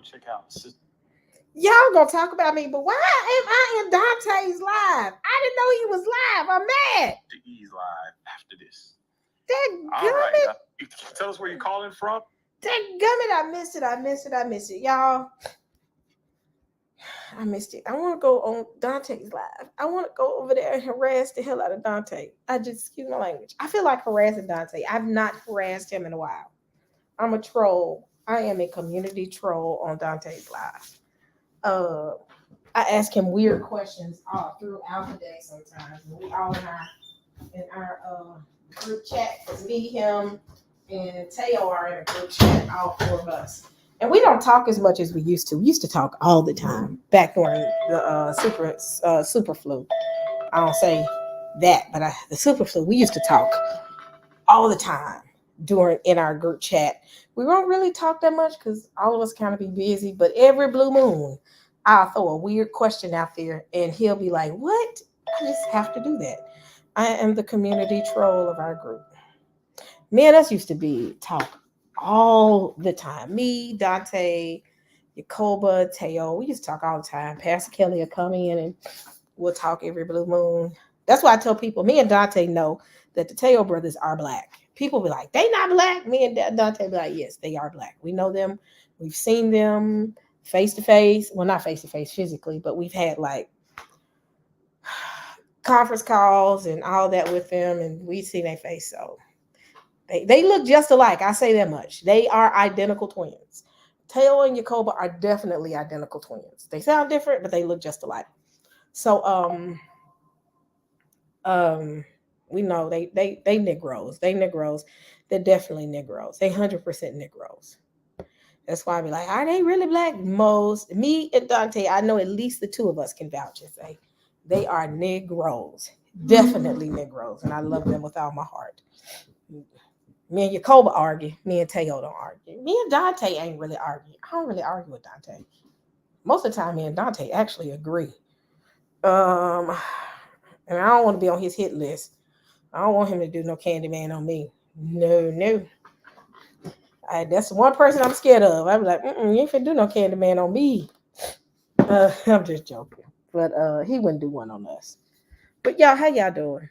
check out Sista. Y'all gonna talk about me, but why am I in Dante's live? I didn't know he was live. I'm mad. He's live after this. That All right, gummit. you tell us where you're calling from. That gummit. I missed it. I missed it. I missed it. Y'all, I missed it. I want to go on Dante's live. I want to go over there and harass the hell out of Dante. I just, excuse my language. I feel like harassing Dante. I've not harassed him in a while. I'm a troll. I am a community troll on Dante's live. I ask him weird questions all throughout the day sometimes. And we all in our group chat. It's me, him, and Teo are in a group chat, all four of us. And we don't talk as much as we used to. We used to talk all the time back during the super flu. I don't say that, but the super flu. We used to talk all the time during in our group chat. We won't really talk that much because all of us kind of be busy. But every blue moon, I'll throw a weird question out there, and he'll be like, "What?" I just have to do that. I am the community troll of our group. Me and us used to be talk all the time. Me, Dante, Yacoba, Teo. We used to talk all the time. Pastor Kelly will come in and we'll talk every blue moon. That's why I tell people, me and Dante know that the Teo brothers are black. People be like, they not black. Me and Dante be like, yes, they are black. We know them. We've seen them face to face. Well, not face to face physically, but we've had like conference calls and all that with them, and we see their face. So they look just alike. I say that much. They are identical twins. Teo and Yacoba are definitely identical twins. They sound different, but they look just alike. So we know they Negroes. They Negroes. They're definitely Negroes. They 100% Negroes. That's why I be like, are they really black? Most me and Dante, I know at least the two of us can vouch and say they are Negroes. Definitely Negroes, and I love them with all my heart. Me and Yacoba argue. Me and Teo don't argue. Me and Dante ain't really argue. I don't really argue with Dante. Most of the time, me and Dante actually agree. Um, and I don't want to be on his hit list. I don't want him to do no Candyman on me. No, no. That's the one person I'm scared of. I'm like, you ain't finna do no Candyman on me. I'm just joking. But he wouldn't do one on us. But y'all, how y'all doing?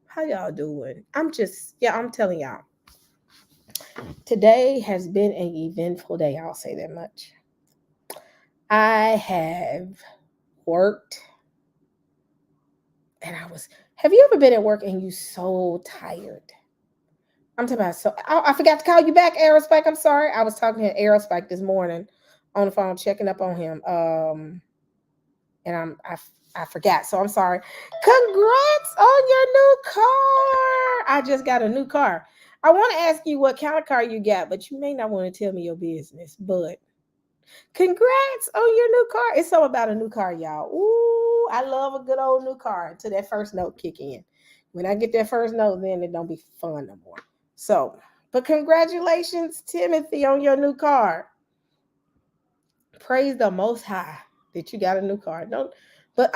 How y'all doing? I'm telling y'all. Today has been an eventful day. I'll say that much. I have worked, and have you ever been at work and you so tired? I'm talking about, I forgot to call you back, Aerospike. I'm sorry. I was talking to Aerospike this morning on the phone, checking up on him. And I forgot. So I'm sorry. Congrats on your new car. I just got a new car. I want to ask you what kind of car you got, but you may not want to tell me your business. But congrats on your new car. It's all about a new car, y'all. Ooh, I love a good old new car until that first note kick in. When I get that first note, then it don't be fun no more. So, but congratulations, Timothy, on your new car. Praise the Most High that you got a new car. But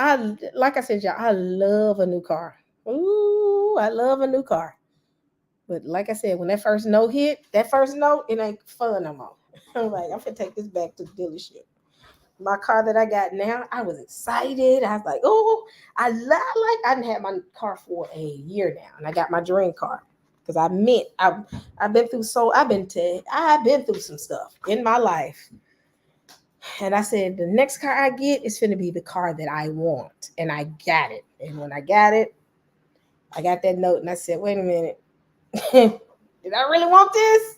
like I said, y'all, I love a new car. Ooh, I love a new car. But like I said, when that first note hit, it ain't fun no more. I'm like, I'm gonna take this back to the dealership. My car that I got now, I was excited. I was like, oh, I didn't have my car for a year now, and I got my dream car because I've been through some stuff in my life, and I said the next car I get is going to be the car that I want, and I got it. And when I got it, I got that note, and I said, wait a minute, did I really want this?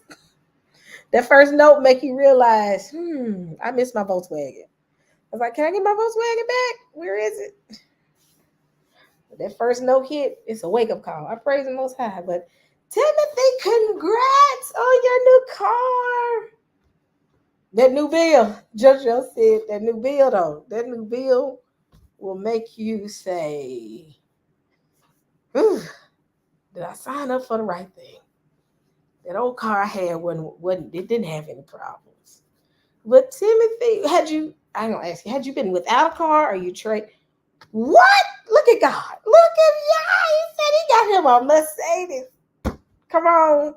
That first note make you realize, I miss my Volkswagen. I was like, can I get my Volkswagen back? Where is it? That first note hit, it's a wake-up call. I praise the Most High. But Timothy, congrats on your new car. That new bill, JoJo said, that new bill, though. That new bill will make you say, did I sign up for the right thing? That old car I had it didn't have any problems. But Timothy, I don't ask you, had you been without a car or you trade? What? Look at God. Look at y'all. He said he got him a Mercedes. Come on.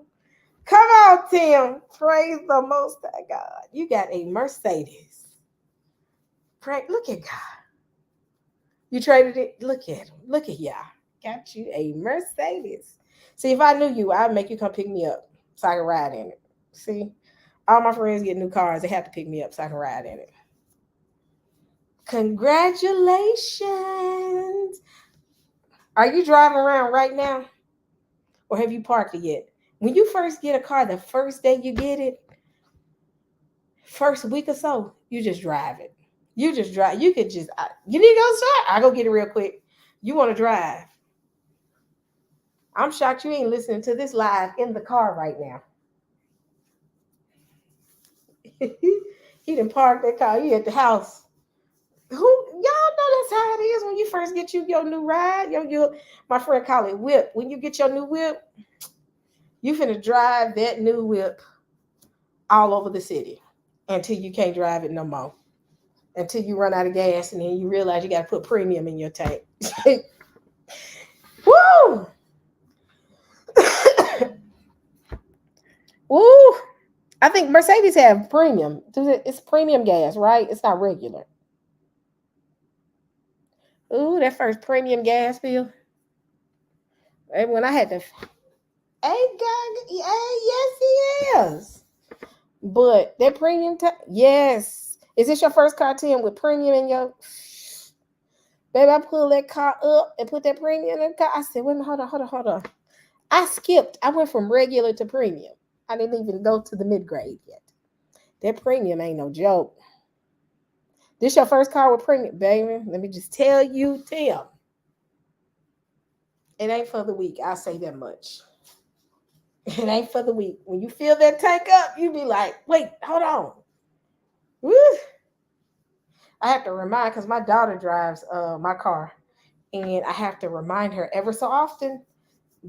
Come on, Tim. Praise the Most High God. You got a Mercedes. Pray, look at God. You traded it. Look at him. Look at y'all. Got you a Mercedes. See, if I knew you, I'd make you come pick me up so I can ride in it. See, all my friends get new cars. They have to pick me up so I can ride in it. Congratulations. Are you driving around right now? Or have you parked it yet? When you first get a car, the first day you get it, first week or so, you just drive it. You just drive. You could just, you need to go start. I'll go get it real quick. You want to drive. I'm shocked you ain't listening to this live in the car right now. He done parked that car. He at the house. Who y'all know that's how it is when you first get your new ride. Your my friend call it whip. When you get your new whip, you finna drive that new whip all over the city until you can't drive it no more. Until you run out of gas and then you realize you gotta put premium in your tank. Woo! Woo! I think Mercedes have premium. It's premium gas, right? It's not regular. Ooh, that first premium gas bill. And when I had to, hey, God, hey, yes, he is. But that premium, yes. Is this your first car, Tim, with premium in your? Baby, I pulled that car up and put that premium in the car. I said, wait a minute, hold on. I skipped. I went from regular to premium. I didn't even go to the mid-grade yet. That premium ain't no joke. This your first car with premium, baby. Let me just tell you, Tim. It ain't for the weak. I'll say that much. It ain't for the weak. When you fill that tank up, you be like, wait, hold on. Woo. I have to remind, because my daughter drives my car, and I have to remind her ever so often,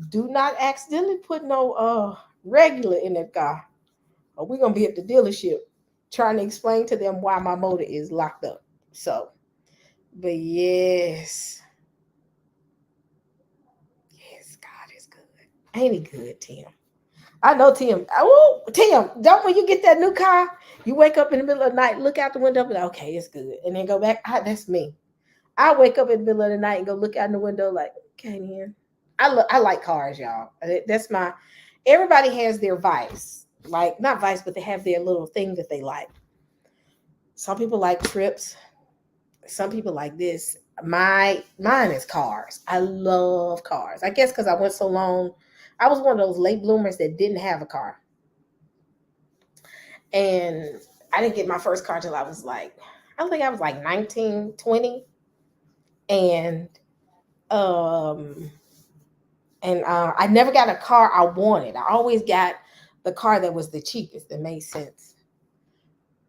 do not accidentally put no regular in that car, or we're going to be at the dealership trying to explain to them why my motor is locked up. So, but yes, God is good. Ain't he good, Tim? I know, Tim. Oh, Tim, don't when you get that new car, you wake up in the middle of the night, look out the window, and be like, okay, it's good. And then go back. That's me. I wake up in the middle of the night and go look out the window like, okay, man. I like cars, y'all. That's my, everybody has their vice. Like, not vice, but they have their little thing that they like. Some people like trips. Some people like this. Mine is cars. I love cars. I guess because I went so long. I was one of those late bloomers that didn't have a car. And I didn't get my first car till I was like, I don't think I was like 19, 20. And I never got a car I wanted. I always got the car that was the cheapest, that made sense.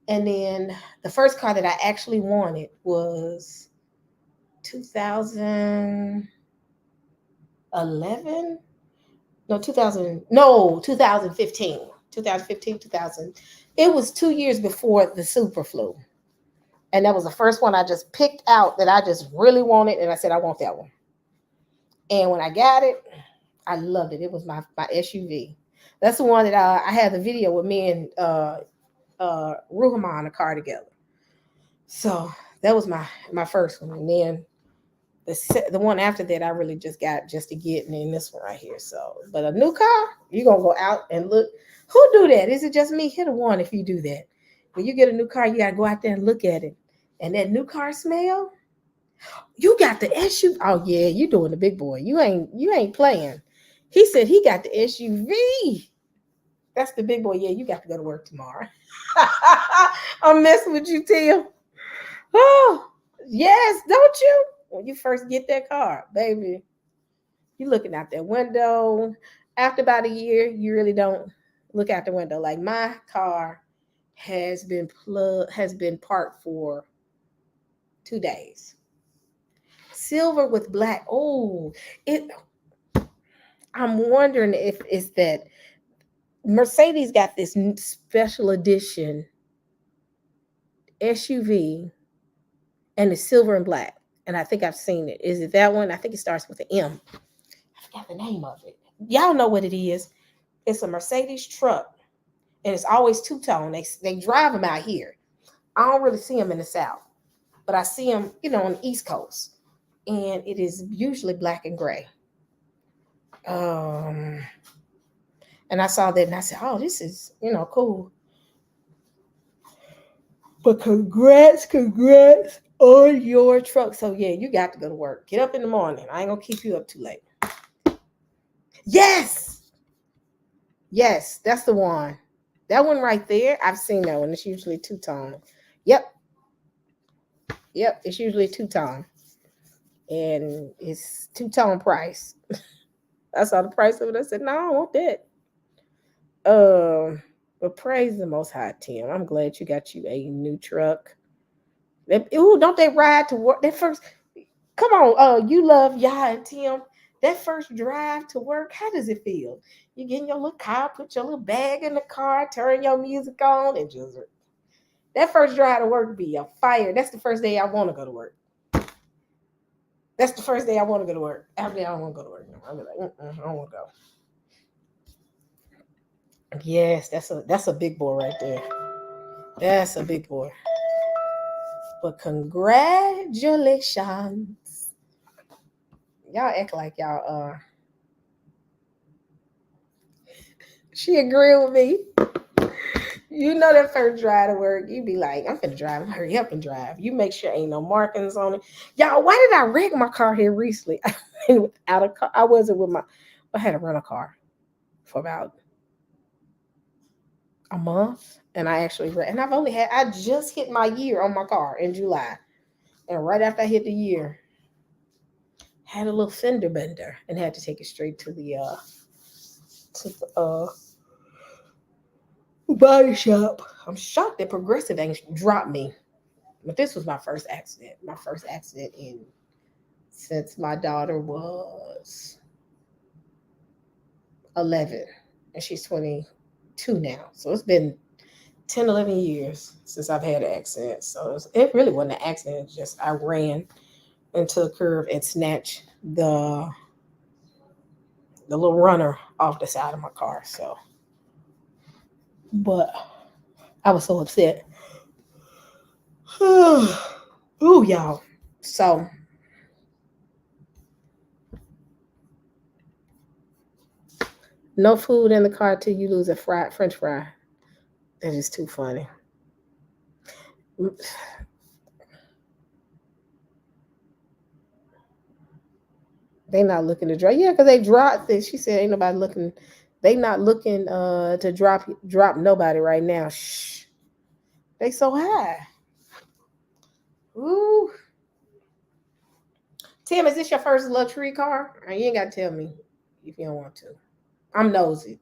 And then the first car that I actually wanted was 2011. No, 2015. 2015, 2000. It was 2 years before the Super flew. And that was the first one I just picked out that I just really wanted. And I said, I want that one. And when I got it, I loved it. It was my SUV. That's the one that I had the video with me and Ruhama in the car together. So that was my first one. And then the one after that, I really just got just to get, and then this one right here. So, but a new car, you're going to go out and look. Who do that? Is it just me? Hit a one if you do that. When you get a new car, you got to go out there and look at it. And that new car smell, you got the SUV. Oh, yeah, you doing the big boy. You ain't playing. He said he got the SUV. That's the big boy. Yeah, you got to go to work tomorrow. I'm messing with you, Tim. Oh, yes, don't you? When you first get that car, baby, you looking out that window. After about a year, you really don't look out the window. Like my car has been parked for 2 days. Silver with black. Oh, I'm wondering if it's that Mercedes got this special edition SUV and it's silver and black. And I think I've seen it. Is it that one? I think it starts with an M. I forgot the name of it. Y'all know what it is. It's a Mercedes truck, and it's always two-tone. They drive them out here. I don't really see them in the South, but I see them, on the East Coast, and it is usually black and gray. Um, and I saw that, and I said, "Oh, this is cool." But congrats on your truck. So yeah, you got to go to work. Get up in the morning. I ain't gonna keep you up too late. Yes, yes, that's the one. That one right there. I've seen that one. It's usually two-tone. Yep, yep. It's usually two-tone, and it's two-tone price. I saw the price of it. I said, "No, I don't want that." But praise the Most High, Tim. I'm glad you got you a new truck. Ooh, don't they ride to work? That first, come on. You love Yah and Tim. That first drive to work, how does it feel? You get in your little car, put your little bag in the car, turn your music on, and just that first drive to work be a fire. That's the first day I want to go to work. That's the first day I want to go to work. After that, I don't want to go to work. I'll be like, I don't want to go. Yes, that's a big boy right there. That's a big boy. But congratulations. Y'all act like y'all she agreed with me. That first drive to work, you be like, I'm finna drive. Hurry up and drive. You make sure ain't no markings on it. Y'all, why did I wreck my car here recently? I went without a car. I had to rent a car for about a month. And I just hit my year on my car in July. And right after I hit the year, had a little fender bender and had to take it straight to the body shop. I'm shocked that Progressive ain't dropped me. But this was my first accident. My first accident since my daughter was 11 and she's 22 now. So it's been 10, 11 years since I've had an accident. So it really wasn't an accident. It's just I ran into a curve and snatched the little runner off the side of my car. So, but I was so upset. Ooh, y'all. So, no food in the car till you lose a French fry. That is too funny. They not looking to drop. Yeah, because they dropped this. She said ain't nobody looking. They not looking to drop nobody right now. Shh. They so high. Ooh. Tim, is this your first luxury car? You ain't got to tell me if you don't want to. I'm nosy.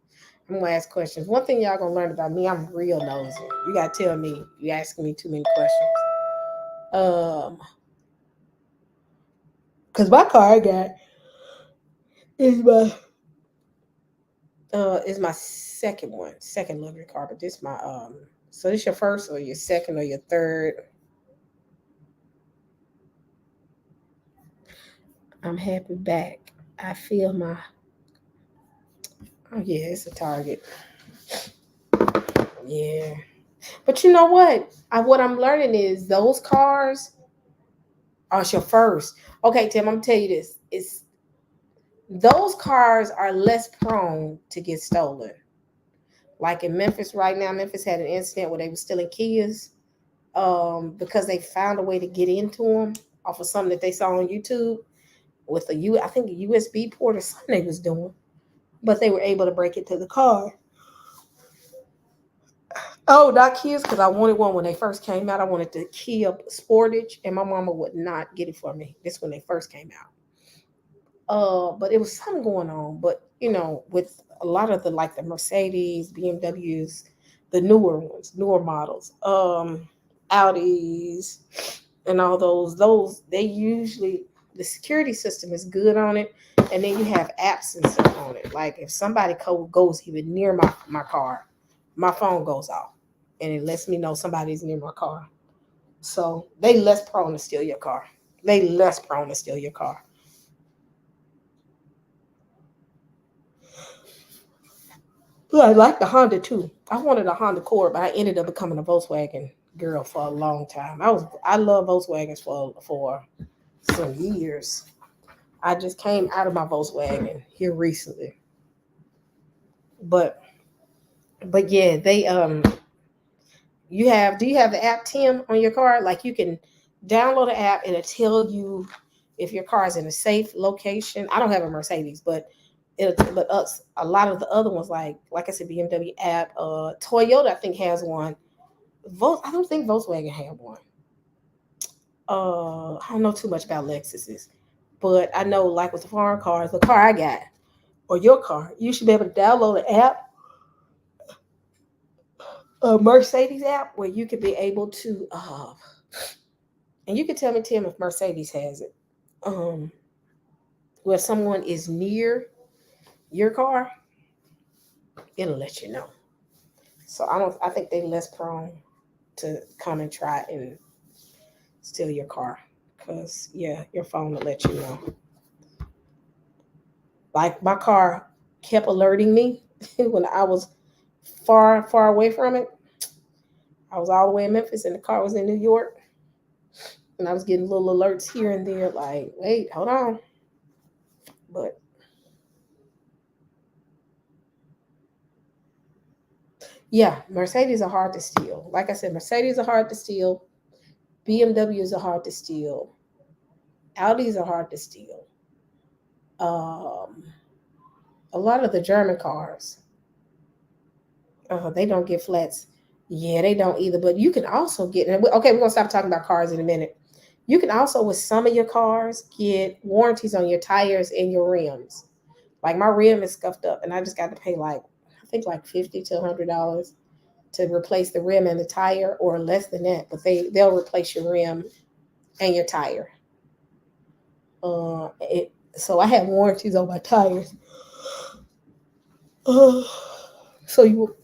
I'm gonna ask questions. One thing y'all gonna learn about me, I'm real nosy. You gotta tell me you asking me too many questions. Cause my car I got is my second luxury car, but this my so this your first or your second or your third? I'm happy back. I feel my yeah, it's a Target. Yeah. But you know what I'm learning is those cars are your first. Okay, Tim, I'm gonna tell you this. Those cars are less prone to get stolen. Like in Memphis right now, Memphis had an incident where they were stealing Kias because they found a way to get into them off of something that they saw on YouTube with I think a USB port or something they was doing, but they were able to break it to the car. Oh, not Kias, because I wanted one when they first came out. I wanted the Kia Sportage, and my mama would not get it for me. This when they first came out. But it was something going on. But with a lot of the Mercedes, BMWs, the newer ones, newer models, Audis, and all those they usually the security system is good on it, and then you have apps and stuff on it. Like if somebody goes even near my car, my phone goes off, and it lets me know somebody's near my car. So they less prone to steal your car. I like the Honda too. I wanted a Honda Accord, but I ended up becoming a Volkswagen girl for a long time. I love Volkswagens for some years. I just came out of my Volkswagen here recently. But yeah, they do you have the app Tim on your car? Like you can download the app and it'll tell you if your car is in a safe location. I don't have a Mercedes, but a lot of the other ones like I said, BMW app, Toyota I think has one. I don't think Volkswagen have one. I don't know too much about Lexus's, but I know like with the foreign cars, the car I got or your car, you should be able to download an app, a Mercedes app, where you could be able to, and you can tell me, Tim, if Mercedes has it, um, where someone is near your car, it'll let you know. So I think they're less prone to come and try and steal your car, because yeah, your phone will let you know. Like my car kept alerting me when I was far away from it. I was all the way in Memphis and the car was in New York, and I was getting little alerts here and there, like, wait, hold on. But yeah, Mercedes are hard to steal. Like I said, Mercedes are hard to steal. BMWs are hard to steal. Audis are hard to steal. Um, a lot of the German cars, they don't get flats. Yeah, they don't either. But you can also get, okay, we're going to stop talking about cars in a minute. You can also, with some of your cars, get warranties on your tires and your rims. Like my rim is scuffed up, and I just got to pay I think like $50 to $100 to replace the rim and the tire, or less than that. But they'll replace your rim and your tire. So I have warranties on my tires. So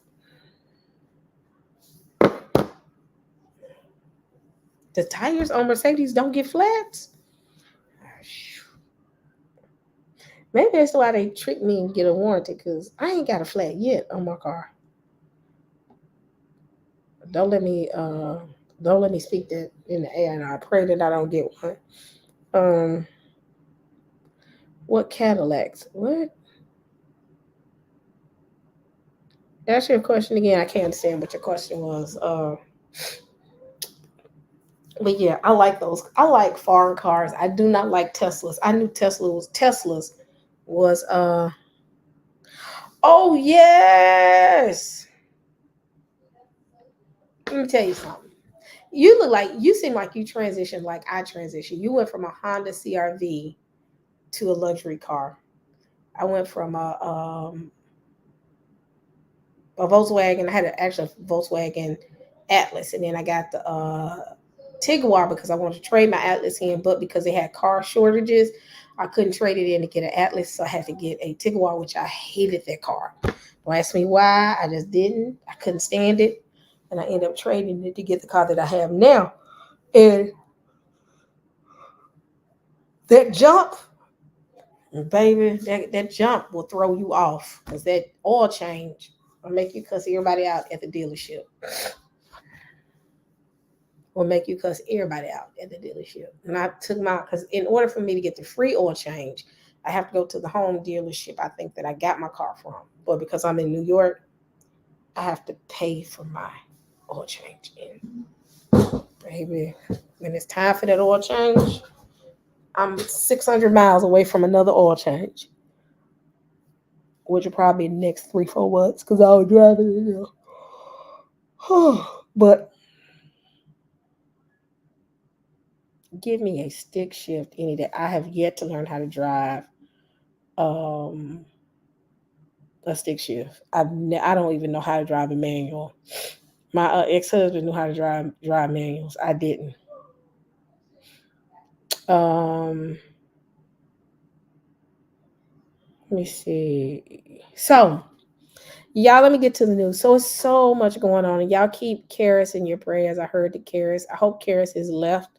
the tires on Mercedes don't get flats. Maybe that's why they tricked me and get a warranty, because I ain't got a flat yet on my car. Don't let me speak that in the air, and I pray that I don't get one. What Cadillacs? What? Ask your question again. I can't understand what your question was. But yeah, I like those. I like foreign cars. I do not like Teslas. I knew Teslas was oh yes. Let me tell you something. You seem like you transitioned like I transitioned. You went from a Honda CRV to a luxury car. I went from a Volkswagen. I had an actual Volkswagen Atlas, and then I got the Tiguan because I wanted to trade my Atlas in, but because they had car shortages, I couldn't trade it in to get an Atlas, so I had to get a Tiguan, which I hated that car. Don't ask me why. I just didn't. I couldn't stand it, and I ended up trading it to get the car that I have now. And that jump, baby, that jump will throw you off, because that oil change will make you cuss everybody out at the dealership. Will make you cuss everybody out at the dealership. And I took because in order for me to get the free oil change, I have to go to the home dealership I think that I got my car from. But because I'm in New York, I have to pay for my oil change. And baby, when it's time for that oil change, I'm 600 miles away from another oil change, which will probably be the next 3-4 months because I'll drive it. But give me a stick shift any day. I have yet to learn how to drive a stick shift. I don't even know how to drive a manual. My ex-husband knew how to drive manuals. I didn't. Let me see. So, y'all, let me get to the news. So, it's so much going on, and y'all keep Karis in your prayers. I heard that Karis. I hope Karis is left.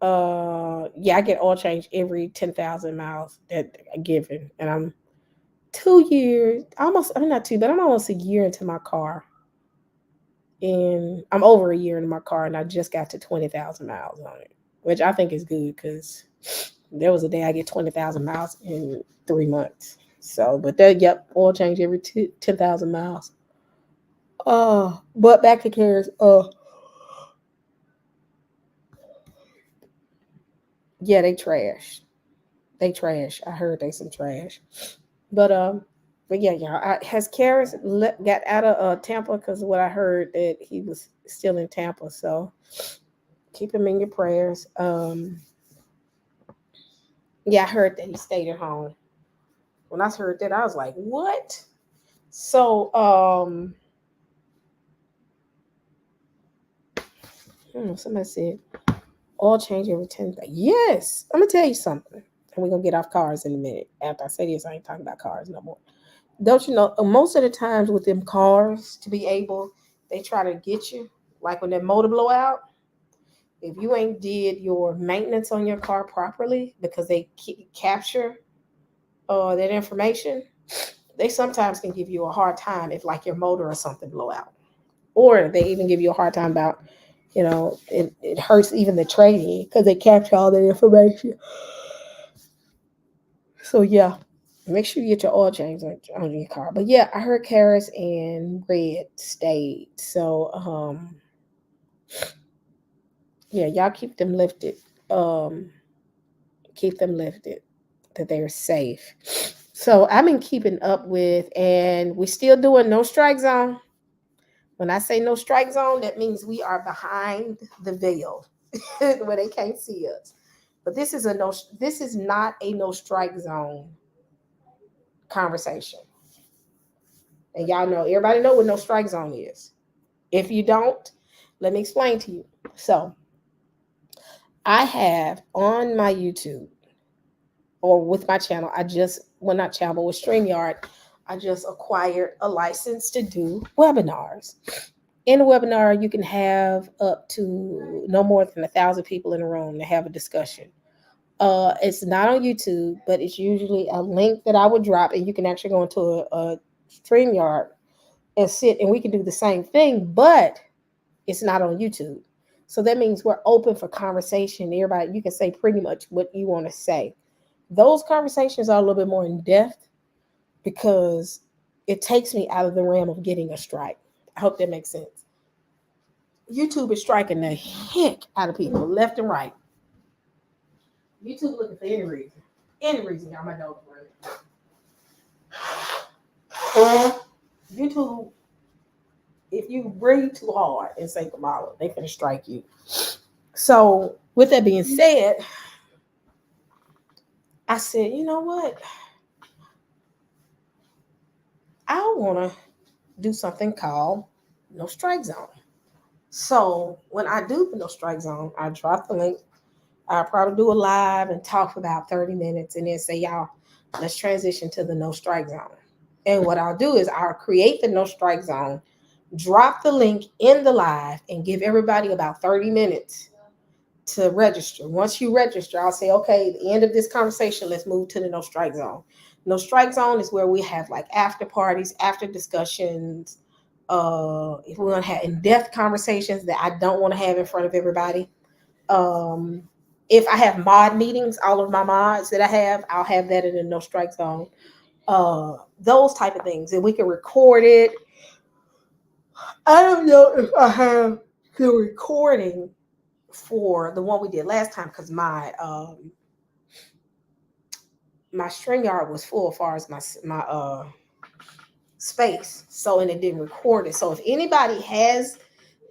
Yeah, I get oil change every 10,000 miles that I given, and 2 years, almost, I'm not two, but I'm almost a year into my car. And I'm over a year into my car, and I just got to 20,000 miles on it, which I think is good because there was a day I get 20,000 miles in 3 months. So, but that, yep, oil change every 10,000 miles. But back to cars. Yeah, they trash. They trash. I heard they some trash. But but yeah, y'all. Has Karras got out of Tampa? Because what I heard that he was still in Tampa. So keep him in your prayers. Yeah, I heard that he stayed at home. When I heard that, I was like, what? So somebody said oil change every 10. Yes, I'm gonna tell you something. And we're gonna get off cars in a minute. After I say this, I ain't talking about cars no more. Don't you know, most of the times with them cars, to be able, they try to get you, like when that motor blow out, if you ain't did your maintenance on your car properly, because they capture that information, they sometimes can give you a hard time if like your motor or something blow out. Or they even give you a hard time about, it hurts even the trading because they capture all that information. So yeah, make sure you get your oil change on your car. But yeah, I heard Karis and Red stayed. So yeah, y'all keep them lifted. Um, keep them lifted that they're safe. So I've been keeping up with, and we still doing no strike zone. When I say no strike zone, that means we are behind the veil where they can't see us. But this is a no. This is not a no strike zone conversation. And y'all know, everybody know what no strike zone is. If you don't, let me explain to you. So I have on my YouTube or with my channel, I just, well, not channel, but with StreamYard, I just acquired a license to do webinars. In a webinar, you can have up to no more than 1,000 people in a room to have a discussion. It's not on YouTube, but it's usually a link that I would drop, and you can actually go into a StreamYard and sit, and we can do the same thing, but it's not on YouTube. So that means we're open for conversation. Everybody, you can say pretty much what you want to say. Those conversations are a little bit more in depth because it takes me out of the realm of getting a strike. I hope that makes sense. YouTube is striking the heck out of people left and right. YouTube looking for any reason. Any reason, y'all, my dog running. YouTube, if you breathe too hard and say Kamala, they finna strike you. So with that being said, I said, you know what? I want to do something called No Strike Zone. So when I do the No Strike Zone, I drop the link. I'll probably do a live and talk for about 30 minutes and then say, y'all, let's transition to the No Strike Zone. And what I'll do is I'll create the No Strike Zone, drop the link in the live, and give everybody about 30 minutes to register. Once you register, I'll say, okay, at the end of this conversation, let's move to the No Strike Zone. No Strike Zone is where we have like after parties, after discussions. If we want to have in-depth conversations that I don't want to have in front of everybody. If I have mod meetings, all of my mods that I have, I'll have that in the No Strike Zone. Those type of things, and we can record it. I don't know if I have the recording for the one we did last time because my StreamYard was full as far as my space, so, and it didn't record it. So if anybody has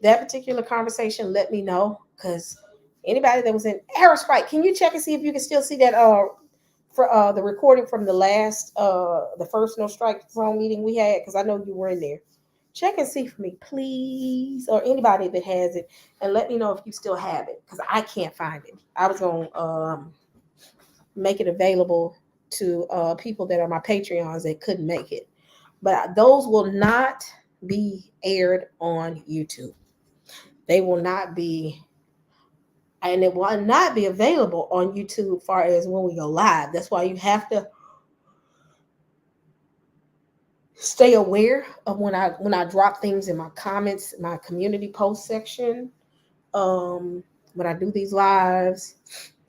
that particular conversation, let me know, because anybody that was in Aerospike, can you check and see if you can still see that for the recording from the first No Strike Zone meeting we had, because I know you were in there. Check and see for me, please, or anybody that has it, and let me know if you still have it, because I can't find it. I was gonna make it available to people that are my Patreons that couldn't make it, but those will not be aired on YouTube. They will not be, and it will not be available on YouTube as far as when we go live. That's why you have to stay aware of when I drop things in my comments, my community post section. When I do these lives,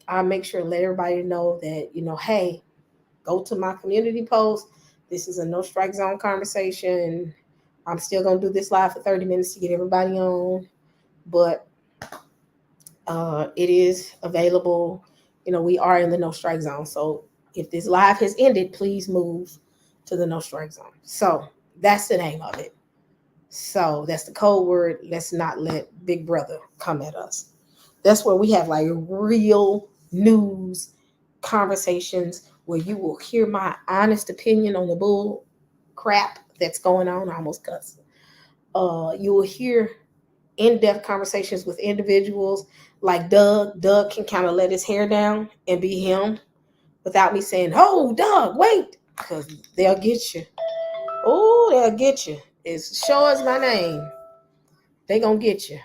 I make sure to let everybody know that, hey, go to my community post. This is a no strike zone conversation. I'm still gonna do this live for 30 minutes to get everybody on, but it is available. We are in the no strike zone. So if this live has ended, please move to the no strike zone. So that's the name of it. So that's the code word. Let's not let Big Brother come at us. That's where we have like real news conversations where you will hear my honest opinion on the bull crap that's going on. I almost cussed. You will hear in-depth conversations with individuals like Doug. Doug can kind of let his hair down and be him without me saying, "Oh, Doug, wait," because they'll get you. Oh, they'll get you. As sure as my name, they gonna get you.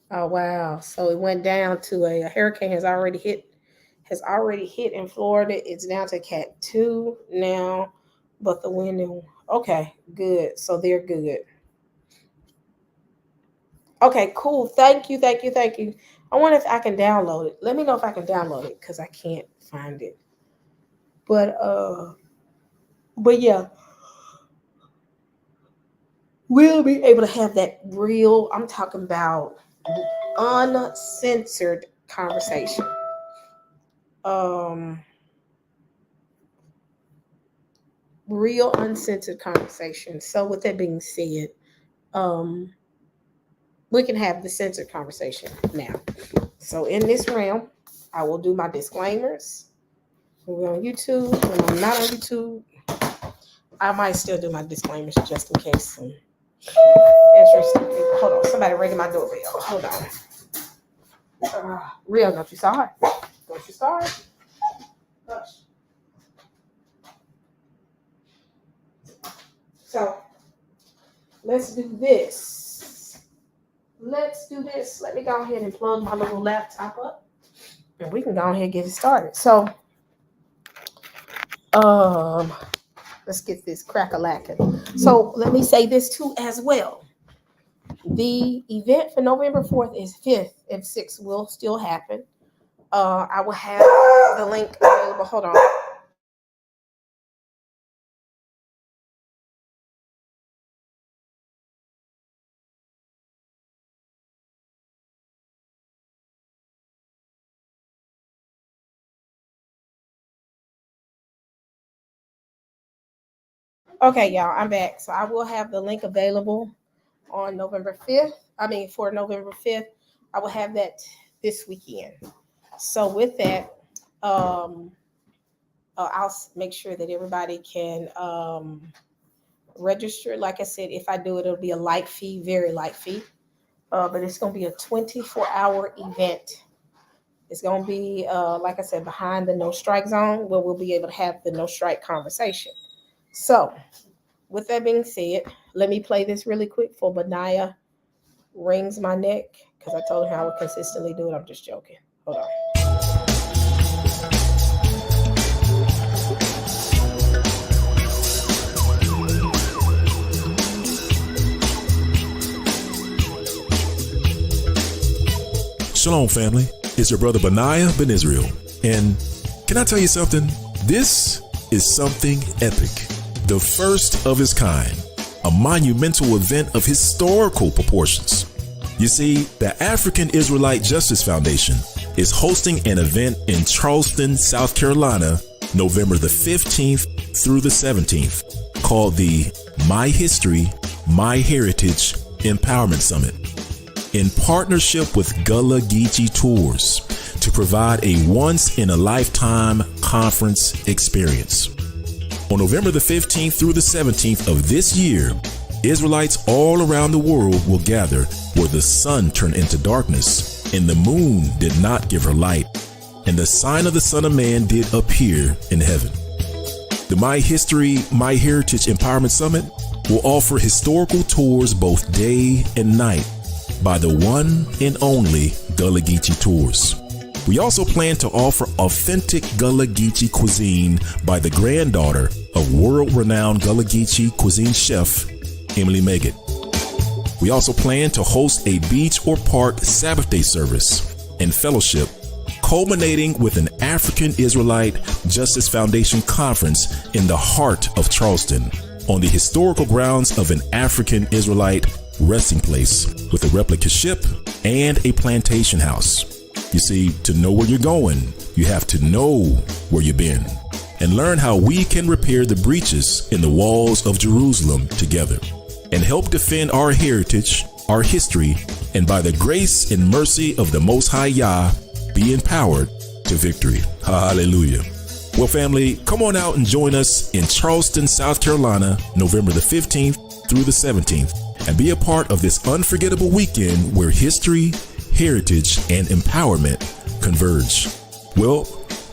Oh wow! So it went down to a hurricane has already hit in Florida. It's down to Cat 2 now, but the wind okay, good. So they're good. Okay, cool. Thank you. I wonder if I can download it. Let me know if I can download it because I can't find it. But yeah, we'll be able to have that real, I'm talking about uncensored conversation. Real uncensored conversation. So with that being said, we can have the censored conversation now. So in this realm, I will do my disclaimers. When we're on YouTube, when I'm not on YouTube, I might still do my disclaimers just in case some interesting people. Hold on, somebody ringing my doorbell. Hold on. Real, don't you start? Don't you start? Hush. So let's do this. Let me go ahead and plug my little laptop up, and we can go ahead and get it started. So, let's get this crack-a-lackin'. So let me say this too as well. The event for November 4th is 5th and 6th will still happen. I will have the link available. Hold on. Okay, y'all, I'm back. So I will have the link available on November 5th. For November 5th, I will have that this weekend. So with that, I'll make sure that everybody can register. Like I said, if I do it, it'll be a light fee, very light fee. But it's going to be a 24-hour event. It's going to be, like I said, behind the no strike zone where we'll be able to have the no strike conversation. So with that being said, let me play this really quick for Benaiah wrings my neck because I told him I would consistently do it. I'm just joking. Hold on. Shalom, family. It's your brother Benaiah Ben Israel. And can I tell you something? This is something epic. The first of its kind. A monumental event of historical proportions. You see, the African Israelite Justice Foundation is hosting an event in Charleston, South Carolina, November the 15th through the 17th, called the My History, My Heritage Empowerment Summit, in partnership with Gullah Geechee Tours to provide a once-in-a-lifetime conference experience. On November the 15th through the 17th of this year, Israelites all around the world will gather where the sun turned into darkness and the moon did not give her light, and the sign of the Son of Man did appear in heaven. The My History, My Heritage Empowerment Summit will offer historical tours both day and night by the one and only Gullah Geechee Tours. We also plan to offer authentic Gullah Geechee cuisine by the granddaughter of world-renowned Gullah Geechee cuisine chef Emily Meggett. We also plan to host a beach or park Sabbath day service and fellowship, culminating with an African Israelite Justice Foundation conference in the heart of Charleston on the historical grounds of an African Israelite resting place with a replica ship and a plantation house. You see, to know where you're going, you have to know where you've been and learn how we can repair the breaches in the walls of Jerusalem together and help defend our heritage, our history, and by the grace and mercy of the Most High Yah, be empowered to victory. Hallelujah. Well, family, come on out and join us in Charleston, South Carolina, November the 15th through the 17th, and be a part of this unforgettable weekend where history, heritage, and empowerment converge. Well,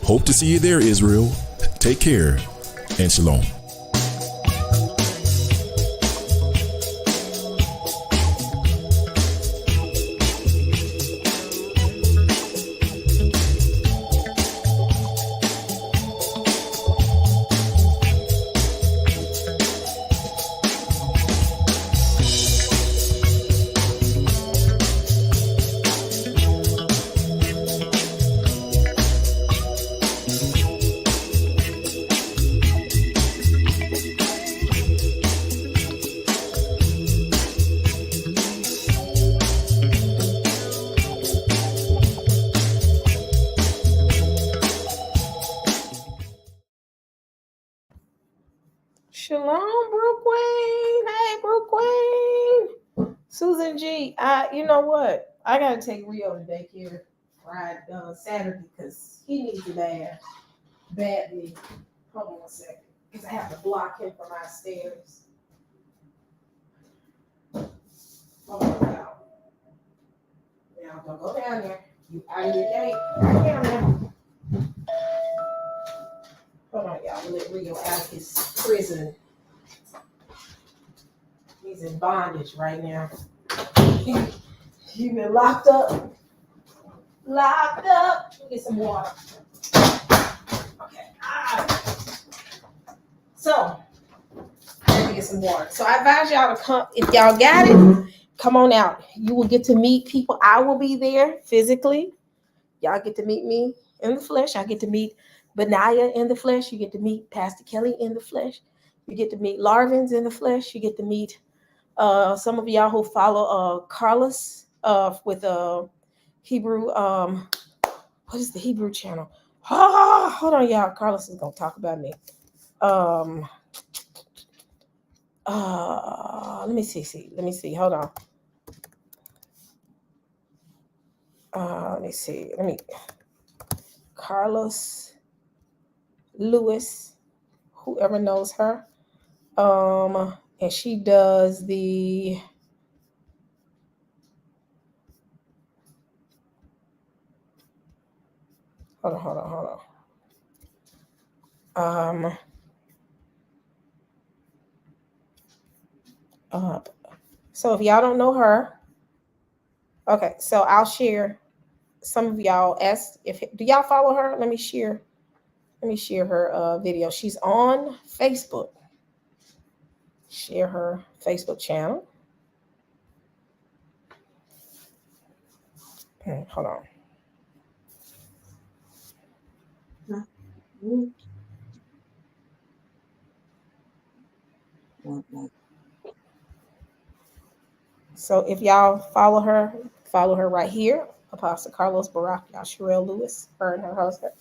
hope to see you there, Israel. Take care and shalom. Shalom, Brooklyn. Hey, Brooklyn. Susan G. You know what? I gotta take Rio to daycare Saturday because he needs a bath badly. Hold on a second, because I have to block him from my stairs. Hold on, y'all. Now don't go down there. You out of your gate. Go down there. Hold on, y'all. Let Rio out of his prison. He's in bondage right now. He's been locked up. Locked up. Get some water. Okay. So, let me get some water. So I advise y'all to come. If y'all got it, come on out. You will get to meet people. I will be there physically. Y'all get to meet me in the flesh. I get to meet Benaiah in the flesh. You get to meet Pastor Kelly in the flesh. You get to meet Larvins in the flesh. You get to meet some of y'all who follow Carlos with Hebrew. What is the Hebrew channel? Hold on, y'all. Carlos is gonna talk about me. Let me see. Let me see. Hold on. Let me see. Carlos Lewis, whoever knows her. And she does the hold on. So if y'all don't know her, okay, so I'll share. Some of y'all asked do y'all follow her? Let me share her video. She's on Facebook. Share her Facebook channel. Hold on. So if y'all follow her right here, Apostle Carlos Barak Yasharel Lewis, her and her husband.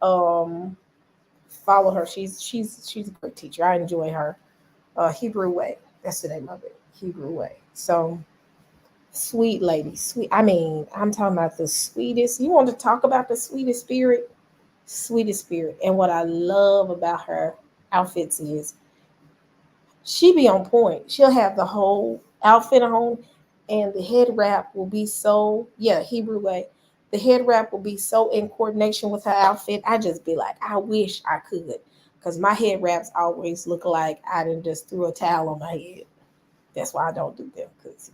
Follow her. She's a great teacher. I enjoy her. Hebrew Way. That's the name of it. Hebrew Way. So sweet lady. Sweet. I mean, I'm talking about the sweetest. You want to talk about the sweetest spirit? Sweetest spirit. And what I love about her outfits is she be on point. She'll have the whole outfit on, and the head wrap will be Hebrew Way. The head wrap will be so in coordination with her outfit. I just be like, I wish I could, because my head wraps always look like I done just threw a towel on my head. That's why I don't do them, because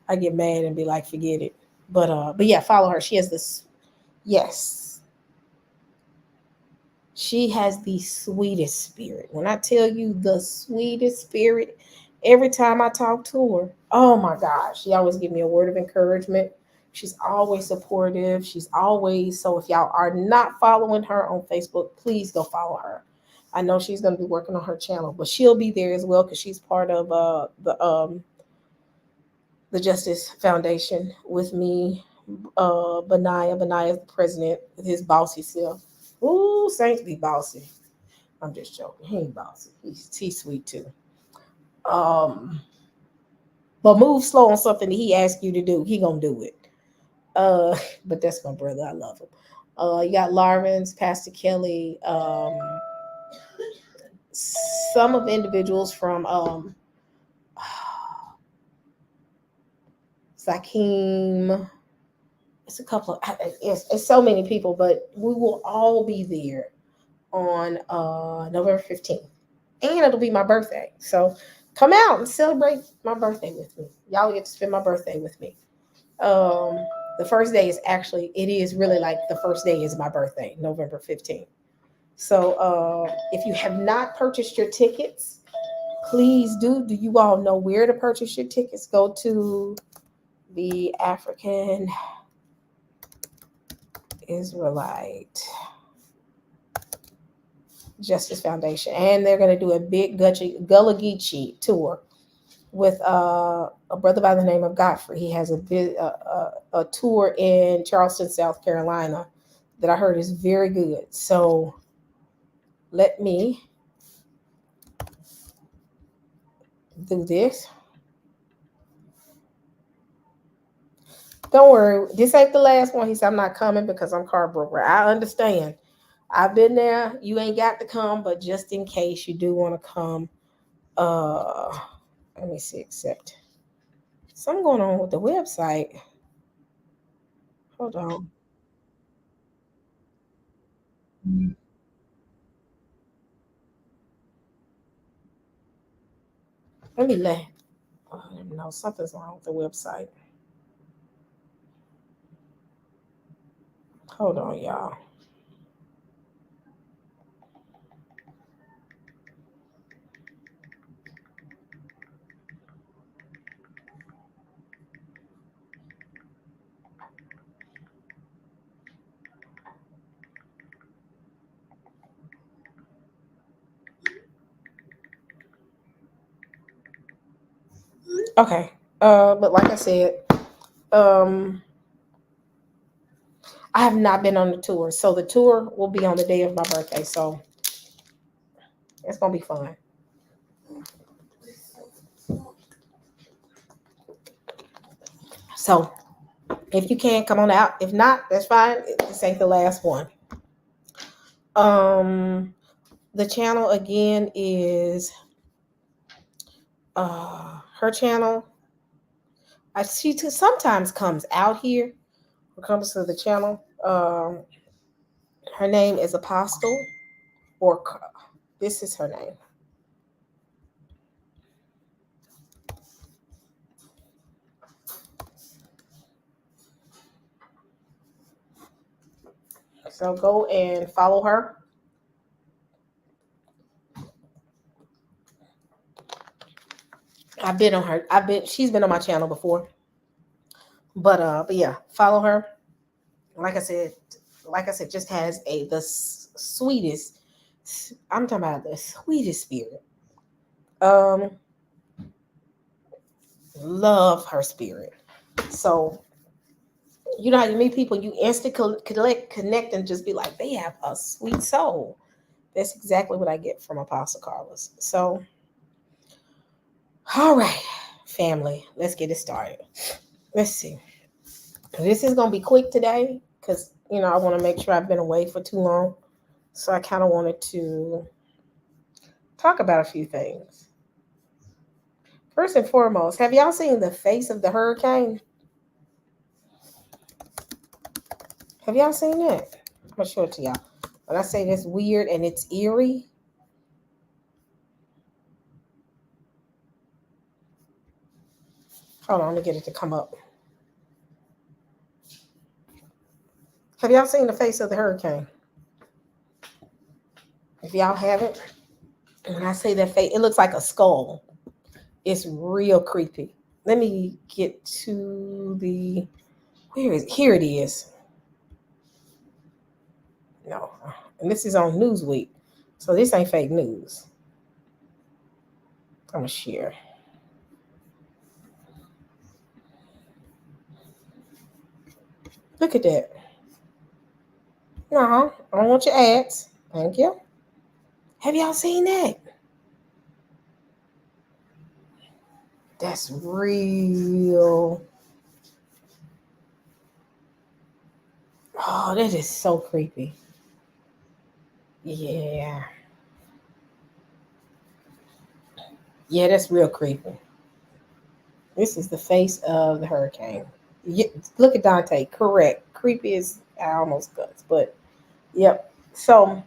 I get mad and be like, forget it. But yeah, follow her. She has this Yes, she has the sweetest spirit. When I tell you the sweetest spirit, every time I talk to her, oh my gosh, she always give me a word of encouragement. She's always supportive. She's always, so if y'all are not following her on Facebook, please go follow her. I know she's going to be working on her channel, but she'll be there as well because she's part of the Justice Foundation with me. Benaiah is the president with his bossy self. Ooh, Saints be bossy. I'm just joking. He ain't bossy. He's sweet too. Um, but move slow on something that he asks you to do. He gonna do it. Uh, but that's my brother. I love him. You got Larvin's, Pastor Kelly, some of individuals from Zakim. It's a couple of it's so many people, but we will all be there on November 15th. And it'll be my birthday. So come out and celebrate my birthday with me. Y'all get to spend my birthday with me. The first day is actually, it is really like the first day is my birthday, November 15th. So if you have not purchased your tickets, please do. Do you all know where to purchase your tickets? Go to the African Israelite Justice Foundation, and they're going to do a big Gullah Geechee tour with a brother by the name of Godfrey. He has a tour in Charleston, South Carolina, that I heard is very good. So let me do this. Don't worry, this ain't the last one. He said, I'm not coming because I'm car broker. I understand. I've been there. You ain't got to come, but just in case you do want to come, let me see, accept. Something going on with the website. Hold on. Let me let no, something's wrong with the website. Hold on, y'all. Okay. But like I said, um, I have not been on the tour. So the tour will be on the day of my birthday. So it's gonna be fun. So if you can come on out. If not, that's fine. This ain't the last one. Um the channel again is her channel. She sometimes comes out here or comes to the channel. Her name is Apostle, or this is her name. So go and follow her. She's been on my channel before. But yeah, follow her. Like I said, just has the sweetest. I'm talking about the sweetest spirit. Um, love her spirit. So you know how you meet people, you instantly connect and just be like, they have a sweet soul. That's exactly what I get from Apostle Carlos. So, all right, family, let's get it started. Let's see. This is gonna be quick today because I want to make sure I've been away for too long. So I kind of wanted to talk about a few things. First and foremost, have y'all seen the face of the hurricane? Have y'all seen that? I'm gonna show it to y'all. When I say that's weird and it's eerie. Hold on, let me get it to come up. Have y'all seen the face of the hurricane? If y'all haven't, when I say that face, it looks like a skull. It's real creepy. Let me get to the, where is it? Here it is. No, and this is on Newsweek, so this ain't fake news. I'm gonna share. Look at that. No, I don't want your ads. Thank you. Have y'all seen that? That's real. Oh, that is so creepy. Yeah. Yeah, that's real creepy. This is the face of the hurricane. Yeah, look at Dante. Correct. Creepy is I almost guts, but yep. So,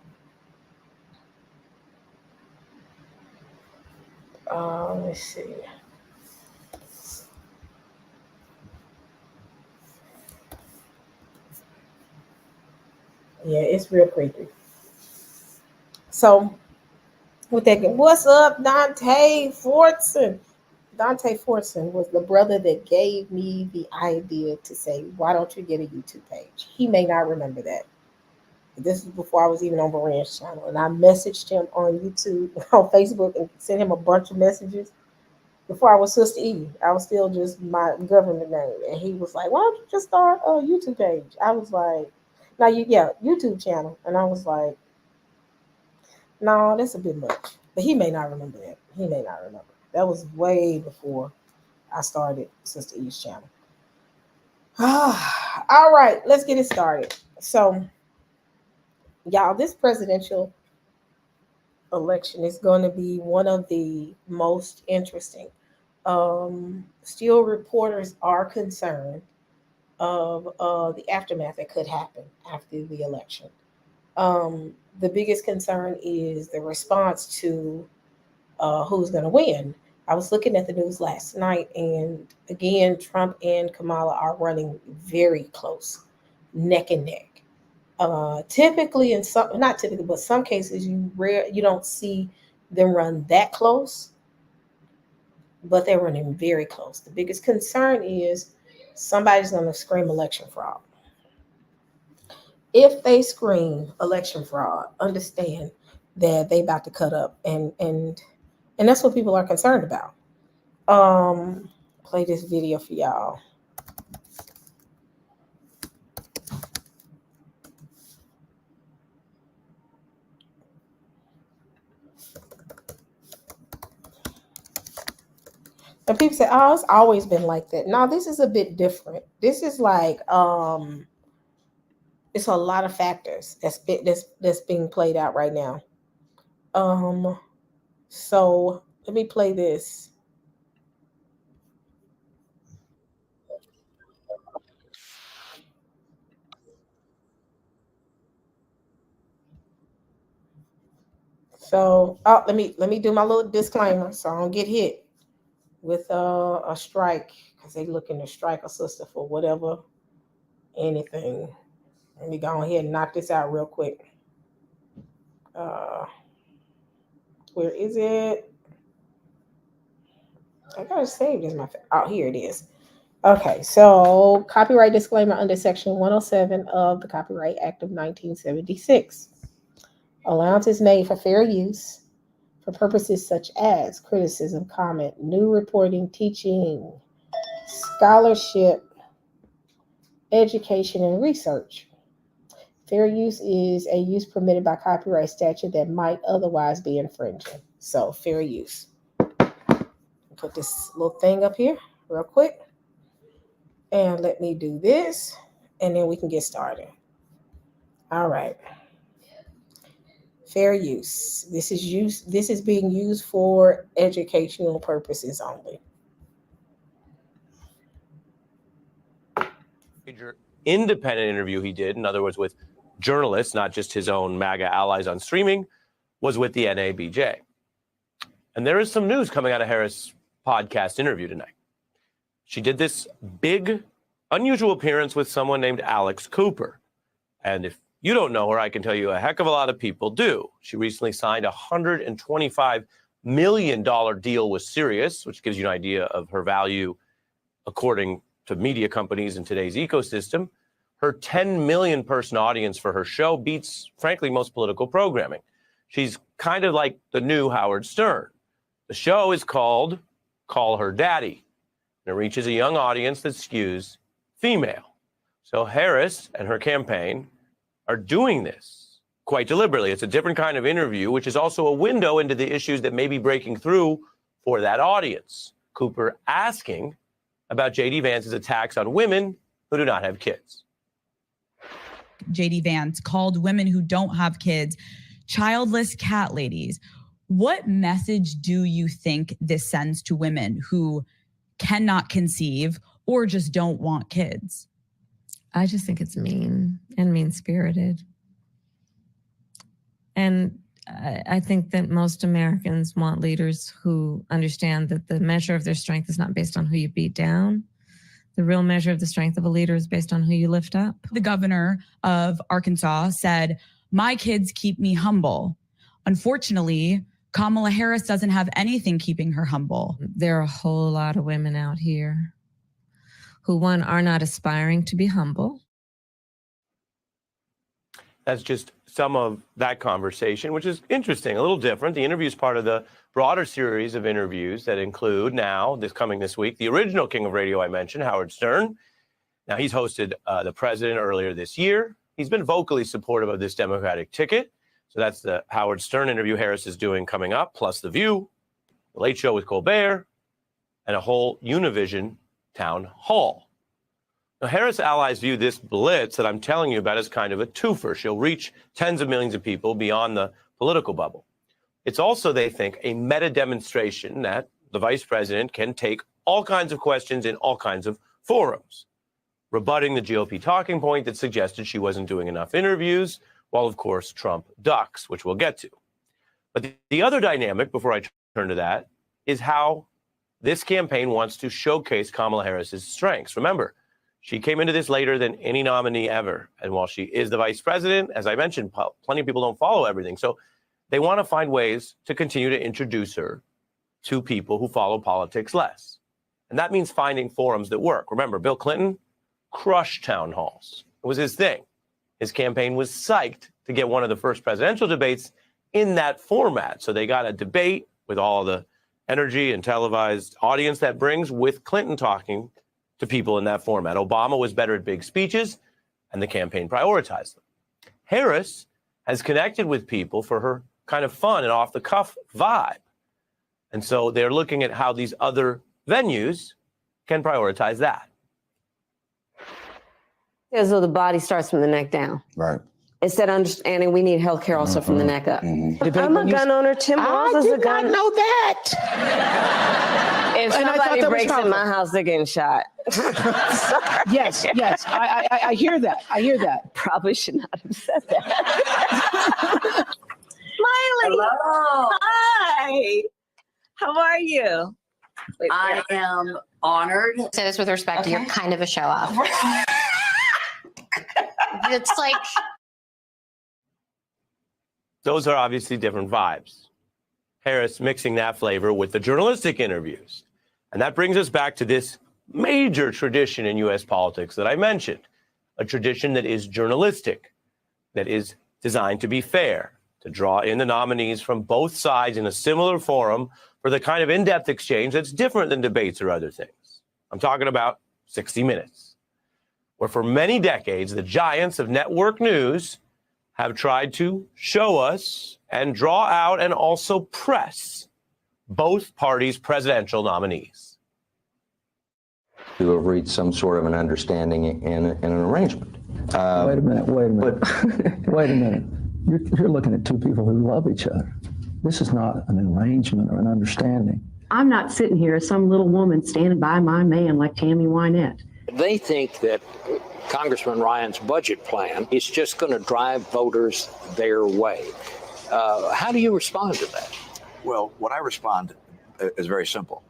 let's see. Yeah, it's real creepy. So, with that, what's up, Dante Fortson? Dante Fortson was the brother that gave me the idea to say, why don't you get a YouTube page? He may not remember that. This is before I was even on Baran's channel. And I messaged him on YouTube, on Facebook, and sent him a bunch of messages. Before I was Sister E, I was still just my government name. And he was like, why don't you just start a YouTube page? I was like, YouTube channel. And I was like, no, that's a bit much. But he may not remember that. He may not remember. That was way before I started Sister E's channel. All right, let's get it started. So, y'all, this presidential election is going to be one of the most interesting. Still, reporters are concerned of the aftermath that could happen after the election. The biggest concern is the response to who's going to win. I was looking at the news last night, and again, Trump and Kamala are running very close, neck and neck. Typically, in some, not typically, but some cases, you don't see them run that close, but they're running very close. The biggest concern is somebody's going to scream election fraud. If they scream election fraud, understand that they about to cut up, and that's what people are concerned about. Play this video for y'all. And people say, "Oh, it's always been like that." No, this is a bit different. This is like it's a lot of factors that's being played out right now. So let me play this. So let me do my little disclaimer so I don't get hit with a strike because they looking to strike a sister for whatever, anything. Let me go ahead and knock this out real quick. Where is it? I gotta save this. Here it is. Okay, so copyright disclaimer under Section 107 of the Copyright Act of 1976. Allowance is made for fair use for purposes such as criticism, comment, new reporting, teaching, scholarship, education, and research. Fair use is a use permitted by copyright statute that might otherwise be infringing. So, fair use. Put this little thing up here real quick. And let me do this, and then we can get started. All right. Fair use. This is being used for educational purposes only. Major independent interview he did, in other words, with journalists, not just his own MAGA allies on streaming, was with the NABJ. And there is some news coming out of Harris' podcast interview tonight. She did this big, unusual appearance with someone named Alex Cooper. And if you don't know her, I can tell you a heck of a lot of people do. She recently signed a $125 million deal with Sirius, which gives you an idea of her value according to media companies in today's ecosystem. Her 10 million person audience for her show beats, frankly, most political programming. She's kind of like the new Howard Stern. The show is called Call Her Daddy, and it reaches a young audience that skews female. So Harris and her campaign are doing this quite deliberately. It's a different kind of interview, which is also a window into the issues that may be breaking through for that audience. Cooper asking about J.D. Vance's attacks on women who do not have kids. J.D. Vance called women who don't have kids childless cat ladies. What message do you think this sends to women who cannot conceive or just don't want kids? I just think it's mean and mean-spirited. And I think that most Americans want leaders who understand that the measure of their strength is not based on who you beat down. The real measure of the strength of a leader is based on who you lift up. The governor of Arkansas said, "My kids keep me humble." Unfortunately, Kamala Harris doesn't have anything keeping her humble. There are a whole lot of women out here who, one, are not aspiring to be humble. That's just some of that conversation, which is interesting, a little different. The interview is part of the broader series of interviews that include now, this week, the original king of radio I mentioned, Howard Stern. Now, he's hosted the president earlier this year. He's been vocally supportive of this Democratic ticket. So that's the Howard Stern interview Harris is doing coming up, plus The View, The Late Show with Colbert, and a whole Univision town hall. Now, Harris allies view this blitz that I'm telling you about as kind of a twofer. She'll reach tens of millions of people beyond the political bubble. It's also, they think, a meta demonstration that the vice president can take all kinds of questions in all kinds of forums, rebutting the GOP talking point that suggested she wasn't doing enough interviews, while, of course, Trump ducks, which we'll get to. But the other dynamic, before I turn to that, is how this campaign wants to showcase Kamala Harris's strengths. Remember, she came into this later than any nominee ever. And while she is the vice president, as I mentioned, plenty of people don't follow everything. So they want to find ways to continue to introduce her to people who follow politics less. And that means finding forums that work. Remember, Bill Clinton crushed town halls. It was his thing. His campaign was psyched to get one of the first presidential debates in that format. So they got a debate with all the energy and televised audience that brings, with Clinton talking to people in that format. Obama was better at big speeches, and the campaign prioritized them. Harris has connected with people for her kind of fun and off-the-cuff vibe. And so they're looking at how these other venues can prioritize that. As though the body starts from the neck down. Right. Instead of understanding we need health care also from the neck up. Mm-hmm. I'm a gun owner. Tim Walz is a gun. I know that. If And I thought somebody that was breaks in powerful. my house, they're getting shot. Yes, I hear that. I hear that. Probably should not have said that. Miley. Hello. Hi. How are you? Wait, I am honored. Say this with respect, you're kind of a show off. It's like, Those are obviously different vibes. Harris mixing that flavor with the journalistic interviews. And that brings us back to this major tradition in U.S. politics that I mentioned, a tradition that is journalistic, that is designed to be fair, to draw in the nominees from both sides in a similar forum for the kind of in-depth exchange that's different than debates or other things. I'm talking about 60 Minutes, where for many decades, the giants of network news have tried to show us and draw out and also press both parties' presidential nominees. To have reached some sort of an understanding and an arrangement. Wait a minute. Wait a minute. You're looking at two people who love each other. This is not an arrangement or an understanding. I'm not sitting here as some little woman standing by my man like Tammy Wynette. They think that Congressman Ryan's budget plan is just going to drive voters their way. How do you respond to that? Well, what I respond is very simple,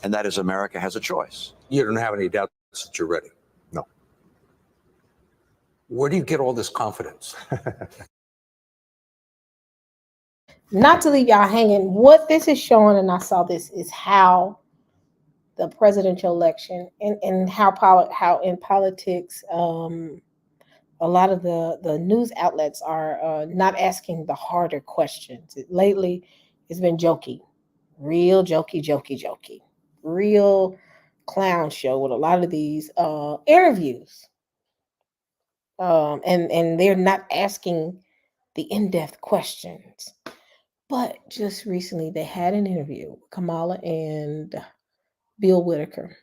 and that is America has a choice. You don't have any doubts that you're ready? No. Where do you get all this confidence? Not to leave y'all hanging, what this is showing, and I saw this, is how the presidential election and how in politics, a lot of the news outlets are not asking the harder questions. Lately, it's been jokey, real jokey, real clown show with a lot of these interviews. And they're not asking the in-depth questions. But just recently, they had an interview with Kamala and Bill Whitaker.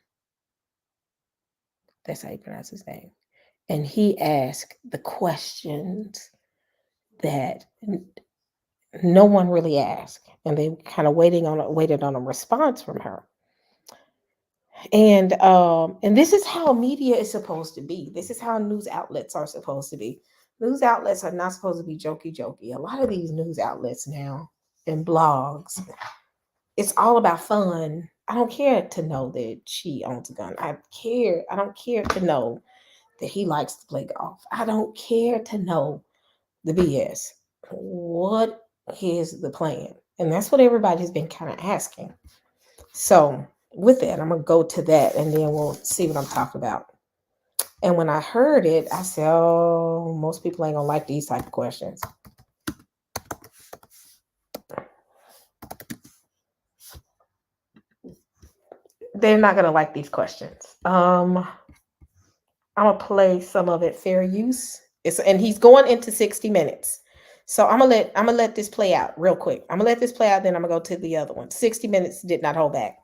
That's how you pronounce his name. And he asked the questions that no one really asked, and they kind of waited on a response from her. And this is how media is supposed to be. This is how news outlets are supposed to be. News outlets are not supposed to be jokey. A lot of these news outlets now and blogs, it's all about fun. I don't care to know that she owns a gun. I don't care to know that he likes to play golf. I don't care to know the BS. What is the plan? And that's what everybody's been kind of asking. So with that, I'm going to go to that, and then we'll see what I'm talking about. And when I heard it, I said, oh, most people ain't going to like these type of questions. They're not going to like these questions. I'm going to play some of it, fair use. And he's going into 60 minutes. So I'm gonna let this play out real quick. I'm gonna let this play out, then I'm gonna go to the other one. 60 minutes did not hold back.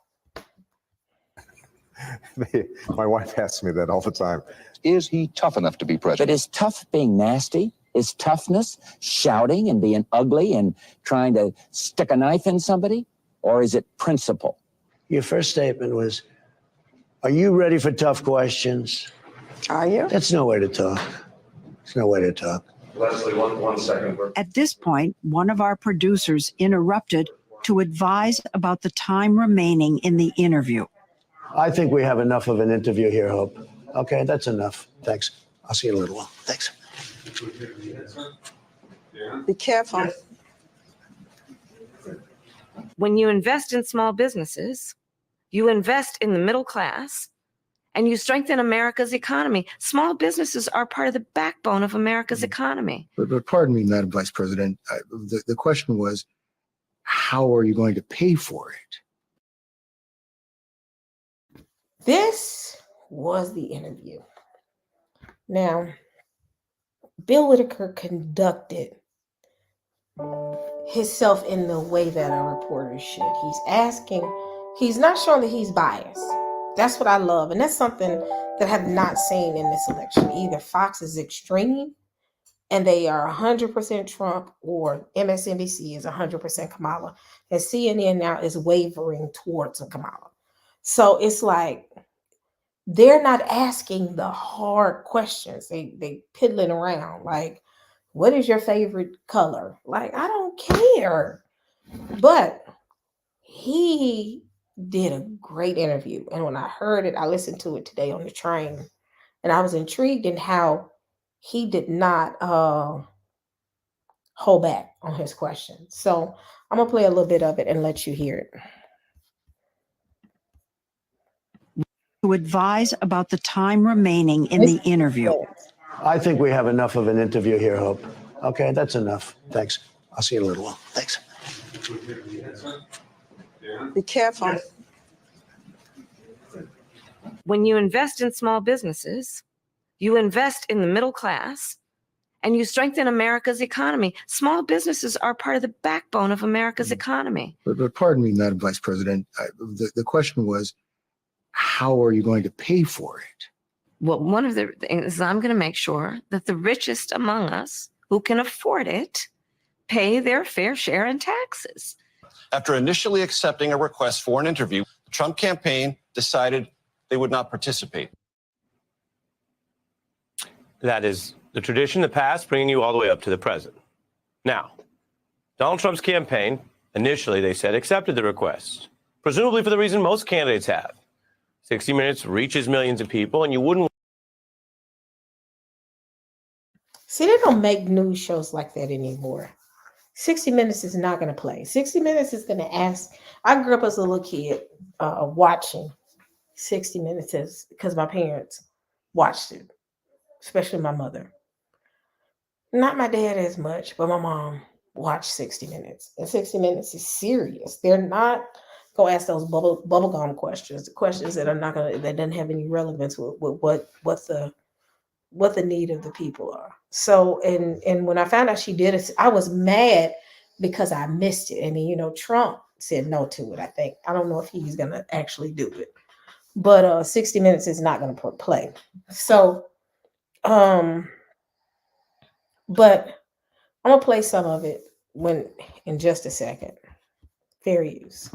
My wife asks me that all the time. Is he tough enough to be president? But is tough being nasty? Is toughness shouting and being ugly and trying to stick a knife in somebody? Or is it principle? Your first statement was, are you ready for tough questions? Are you? That's no way to talk. It's no way to talk. Leslie, one second. At this point, one of our producers interrupted to advise about the time remaining in the interview. I think we have enough of an interview here, Hope. Okay, that's enough. Thanks. I'll see you in a little while. Thanks. Be careful. When you invest in small businesses, you invest in the middle class, and you strengthen America's economy. Small businesses are part of the backbone of America's economy. But pardon me, Madam Vice President. The question was, how are you going to pay for it? This was the interview. Now, Bill Whitaker conducted himself in the way that a reporter should. He's not showing that he's biased. That's what I love. And that's something that I have not seen in this election. Either Fox is extreme and they are 100% Trump, or MSNBC is 100% Kamala. And CNN now is wavering towards Kamala. So it's like they're not asking the hard questions. They piddling around. Like, what is your favorite color? Like, I don't care. But he did a great interview. And when I heard it, I listened to it today on the train. And I was intrigued in how he did not hold back on his questions. So I'm going to play a little bit of it and let you hear it. To advise about the time remaining in the interview. I think we have enough of an interview here, Hope. Okay, that's enough. Thanks. I'll see you in a little while. Thanks. Be careful. When you invest in small businesses, you invest in the middle class, and you strengthen America's economy. Small businesses are part of the backbone of America's economy. But pardon me, Madam Vice President. The question was, how are you going to pay for it? Well, one of the things is I'm going to make sure that the richest among us who can afford it pay their fair share in taxes. After initially accepting a request for an interview, the Trump campaign decided they would not participate. That is the tradition, the past, bringing you all the way up to the present. Now, Donald Trump's campaign, initially, they said, accepted the request, presumably for the reason most candidates have. 60 Minutes reaches millions of people, and you wouldn't See, they don't make news shows like that anymore. 60 Minutes is not going to play. 60 Minutes is going to ask. I grew up as a little kid watching 60 Minutes because my parents watched it, especially my mother. Not my dad as much, but my mom watched 60 Minutes. And 60 Minutes is serious. They're not going to ask those bubblegum questions, questions that are not going to, that doesn't have any relevance with what the need of the people are. So, and when I found out she did it, I was mad because I missed it. And then, you know, Trump said no to it, I think. I don't know if he's going to actually do it. But 60 Minutes is not going to play. So, but I'm going to play some of it in just a second. Fair use.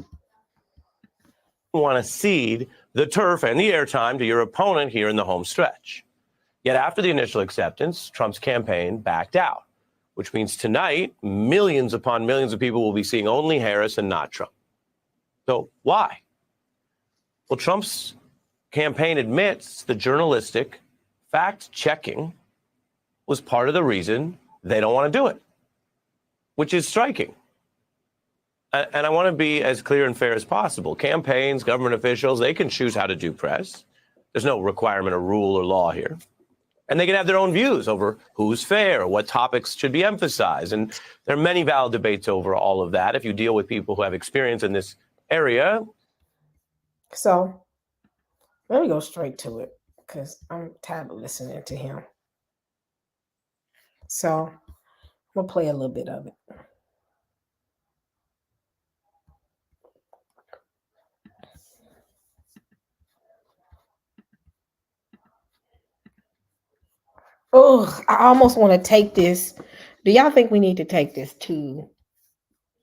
Want to cede the turf and the airtime to your opponent here in the home stretch. Yet after the initial acceptance, Trump's campaign backed out, which means tonight, millions upon millions of people will be seeing only Harris and not Trump. So why? Well, Trump's campaign admits the journalistic fact-checking was part of the reason they don't want to do it, which is striking. And I want to be as clear and fair as possible. Campaigns, government officials, they can choose how to do press. There's no requirement or rule or law here. And they can have their own views over who's fair, what topics should be emphasized. And there are many valid debates over all of that if you deal with people who have experience in this area. So let me go straight to it because I'm tired of listening to him. So we'll play a little bit of it. Oh, I almost want to take this. Do y'all think we need to take this to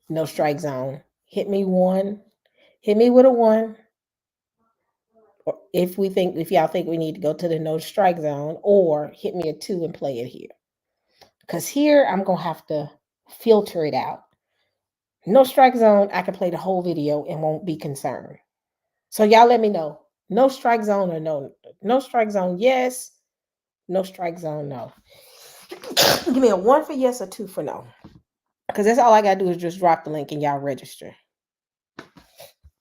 no strike zone? Hit me one. Hit me with a one. Or if y'all think we need to go to the no strike zone, or hit me a two and play it here. Because here I'm gonna have to filter it out. No strike zone, I can play the whole video and won't be concerned. So y'all let me know. No strike zone or no strike zone, yes. No strike zone, no. Give me a one for yes or two for no. Because that's all I gotta do is just drop the link and y'all register.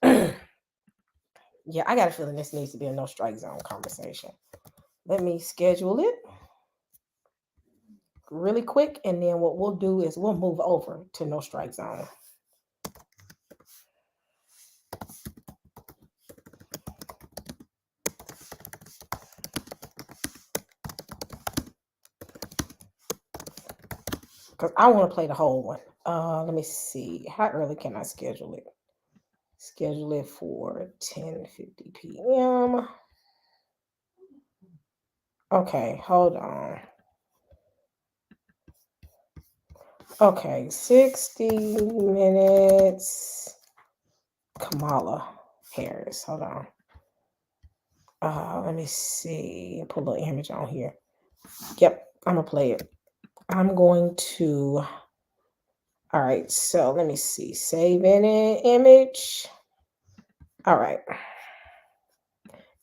Yeah, I got a feeling this needs to be a no strike zone conversation. Let me schedule it really quick, and then what we'll do is we'll move over to no strike zone. Because I want to play the whole one. Let me see. How early can I schedule it? Schedule it for 10:50 p.m. Okay, hold on. Okay, 60 minutes. Kamala Harris. Hold on. Let me see. Put a little image on here. Yep, I'm gonna play it. I'm going to. All right, so let me see. Save in an image. All right.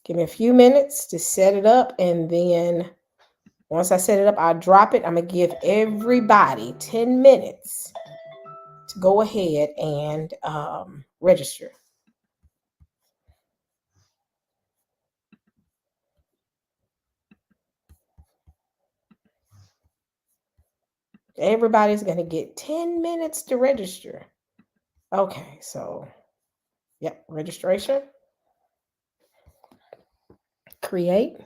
Give me a few minutes to set it up, and then once I set it up, I'll drop it. I'm gonna give everybody 10 minutes to go ahead and register. Everybody's gonna get 10 minutes to register. Okay, so yep, registration. Create,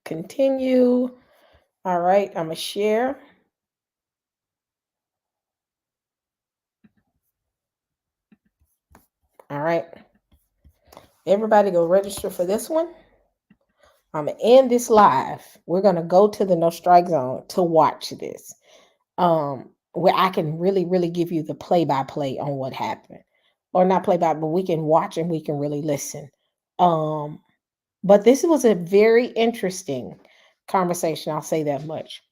continue. All right, I'm gonna share. All right, everybody go register for this one. I'm gonna end this live. We're gonna go to the no strike zone to watch this, where I can really give you the play-by-play on what happened, or not play-by, but we can watch and we can really listen. But this was a very interesting conversation. I'll say that much.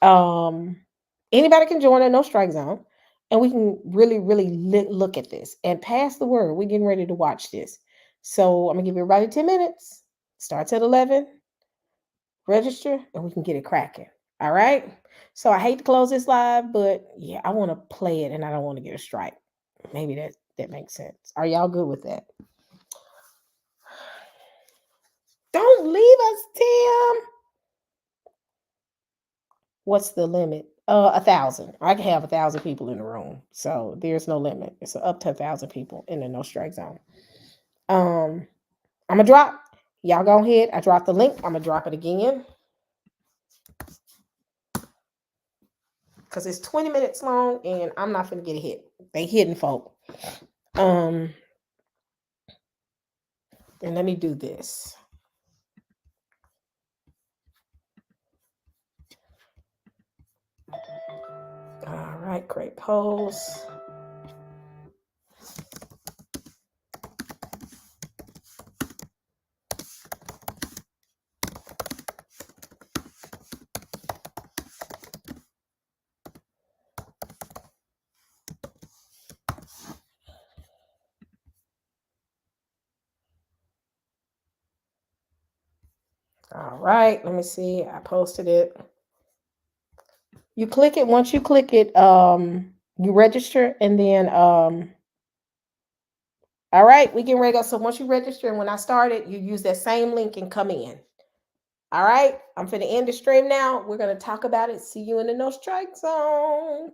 Anybody can join a no strike zone, and we can really look at this and pass the word. We're getting ready to watch this. So I'm gonna give everybody 10 minutes. Starts at 11. Register, and we can get it cracking. All right. So I hate to close this live, but yeah, I want to play it and I don't want to get a strike. Maybe that makes sense. Are y'all good with that? Don't leave us, Tim. What's the limit? 1,000. I can have 1,000 people in the room, so there's no limit. It's up to 1,000 people in the no strike zone. I'm gonna drop. Y'all go ahead. I dropped the link. I'm gonna drop it again because it's 20 minutes long, and I'm not gonna get a hit. They hidden folk. And let me do this. All right, create post. All right, let me see. I posted it. You click it. Once you click it, you register, and then all right, we get ready to go. So once you register, and when I start it, you use that same link and come in. All right, I'm finna end the stream now. We're gonna talk about it. See you in the no strike zone.